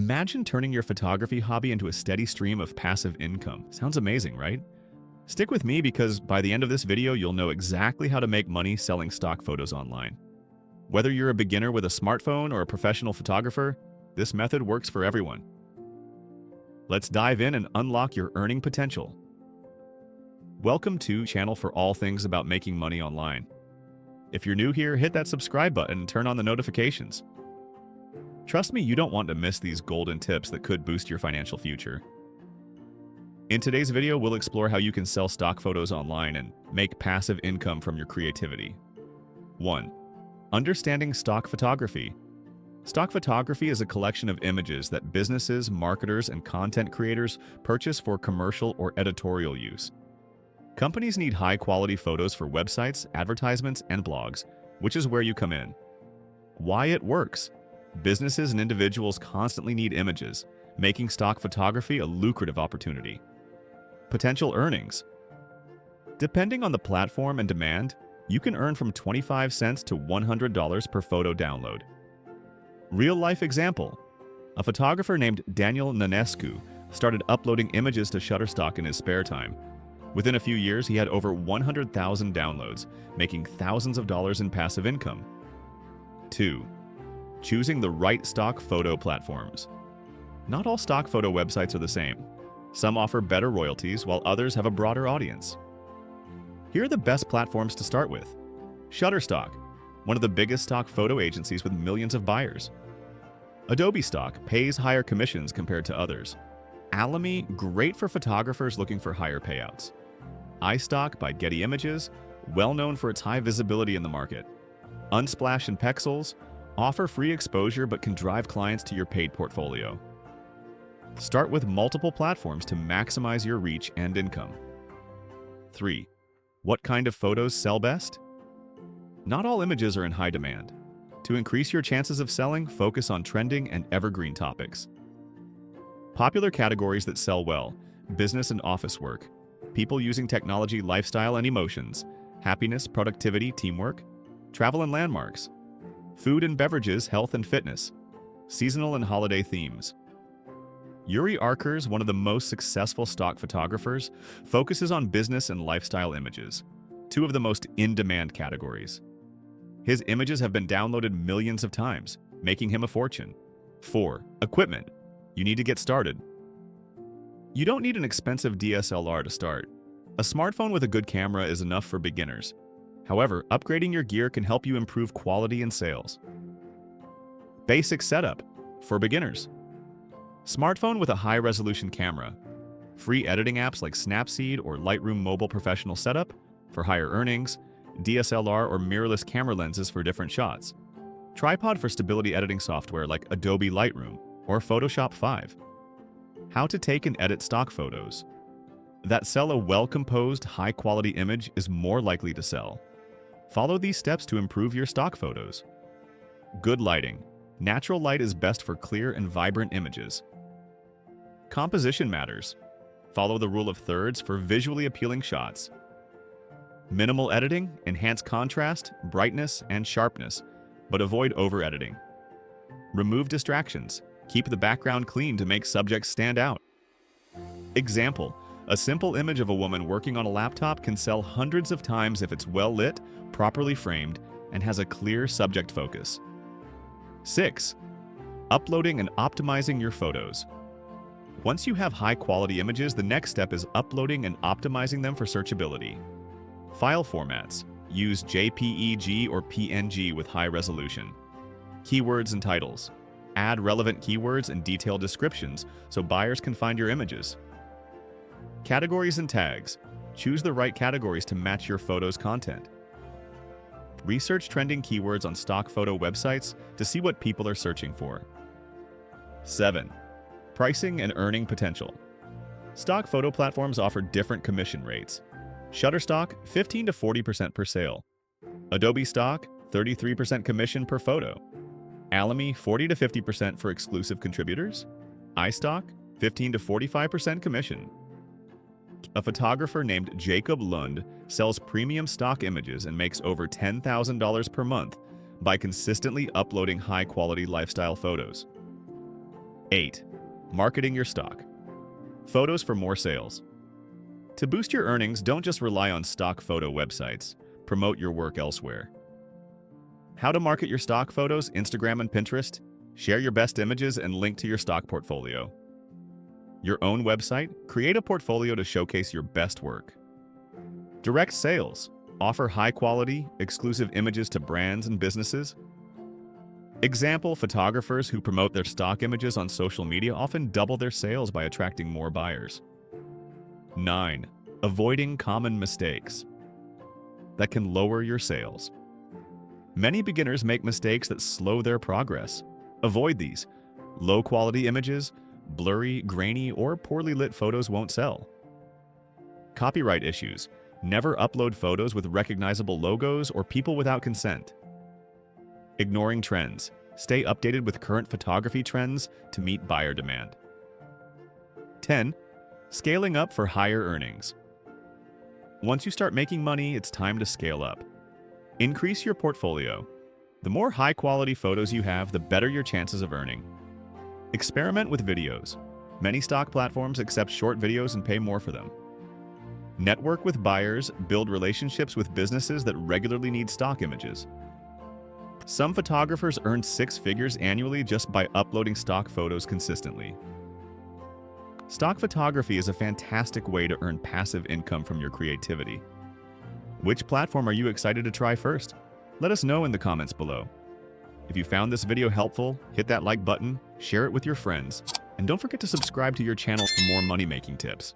Imagine turning your photography hobby into a steady stream of passive income. Sounds amazing, right? Stick with me because by the end of this video, you'll know exactly how to make money selling stock photos online. Whether you're a beginner with a smartphone or a professional photographer, this method works for everyone. Let's dive in and unlock your earning potential. Welcome to channel for all things about making money online. If you're new here, hit that subscribe button and turn on the notifications. Trust me, you don't want to miss these golden tips that could boost your financial future. In today's video, we'll explore how you can sell stock photos online and make passive income from your creativity. 1. Understanding stock photography. Stock photography is a collection of images that businesses, marketers, and content creators purchase for commercial or editorial use. Companies need high-quality photos for websites, advertisements, and blogs, which is where you come in. Why it works. Businesses and individuals constantly need images, making stock photography a lucrative opportunity. Potential earnings. Depending on the platform and demand, you can earn from 25 cents to $100 per photo download. Real-life example. A photographer named Daniel Nanescu started uploading images to Shutterstock in his spare time. Within a few years, he had over 100,000 downloads, making thousands of dollars in passive income. 2. Choosing the right stock photo platforms. Not all stock photo websites are the same. Some offer better royalties, while others have a broader audience. Here are the best platforms to start with. Shutterstock, one of the biggest stock photo agencies with millions of buyers. Adobe Stock pays higher commissions compared to others. Alamy, great for photographers looking for higher payouts. iStock by Getty Images, well known for its high visibility in the market. Unsplash and Pexels offer free exposure but can drive clients to your paid portfolio. Start with multiple platforms to maximize your reach and income. 3. What kind of photos sell best? Not all images are in high demand. To increase your chances of selling, focus on trending and evergreen topics. Popular categories that sell well: business and office work, people using technology, lifestyle and emotions, happiness, productivity, teamwork, travel and landmarks, food and beverages, health and fitness, seasonal and holiday themes. Yuri Arkers, one of the most successful stock photographers, focuses on business and lifestyle images, two of the most in-demand categories. His images have been downloaded millions of times, making him a fortune. 4. Equipment. You need to get started. You don't need an expensive DSLR to start. A smartphone with a good camera is enough for beginners. However, upgrading your gear can help you improve quality and sales. Basic setup for beginners. Smartphone with a high-resolution camera. Free editing apps like Snapseed or Lightroom Mobile Professional Setup for higher earnings. DSLR or mirrorless camera lenses for different shots. Tripod for stability editing software like Adobe Lightroom or Photoshop 5. How to take and edit stock photos. That sell a well-composed, high-quality image is more likely to sell. Follow these steps to improve your stock photos. Good lighting. Natural light is best for clear and vibrant images. Composition matters. Follow the rule of thirds for visually appealing shots. Minimal editing, enhance contrast, brightness, and sharpness, but avoid over-editing. Remove distractions. Keep the background clean to make subjects stand out. Example. A simple image of a woman working on a laptop can sell hundreds of times if it's well lit, properly framed, and has a clear subject focus. 6. Uploading and optimizing your photos. Once you have high-quality images, the next step is uploading and optimizing them for searchability. File formats. Use JPEG or PNG with high resolution. Keywords and titles. Add relevant keywords and detailed descriptions so buyers can find your images. Categories and tags. Choose the right categories to match your photo's content. Research trending keywords on stock photo websites to see what people are searching for. 7. Pricing and earning potential. Stock photo platforms offer different commission rates. Shutterstock, 15 to 40% per sale. Adobe Stock, 33% commission per photo. Alamy, 40 to 50% for exclusive contributors. iStock, 15 to 45% commission. A photographer named Jacob Lund sells premium stock images and makes over $10,000 per month by consistently uploading high-quality lifestyle photos. 8. Marketing your stock. Photos for more sales. To boost your earnings, don't just rely on stock photo websites. Promote your work elsewhere. How to market your stock photos: Instagram and Pinterest. Share your best images and link to your stock portfolio. Your own website. Create a portfolio to showcase your best work. Direct sales. Offer high-quality, exclusive images to brands and businesses. Example: photographers who promote their stock images on social media often double their sales by attracting more buyers. 9. Avoiding common mistakes that can lower your sales. Many beginners make mistakes that slow their progress. Avoid these. Low-quality images, blurry, grainy, or poorly lit photos won't sell. Copyright issues. Never upload photos with recognizable logos or people without consent. Ignoring trends. Stay updated with current photography trends to meet buyer demand. 10. Scaling up for higher earnings. Once you start making money, it's time to scale up. Increase your portfolio. The more high-quality photos you have, the better your chances of earning. Experiment with videos. Many stock platforms accept short videos and pay more for them. Network with buyers, build relationships with businesses that regularly need stock images. Some photographers earn 6 figures annually just by uploading stock photos consistently. Stock photography is a fantastic way to earn passive income from your creativity. Which platform are you excited to try first? Let us know in the comments below. If you found this video helpful, hit that like button, share it with your friends, and don't forget to subscribe to your channel for more money-making tips.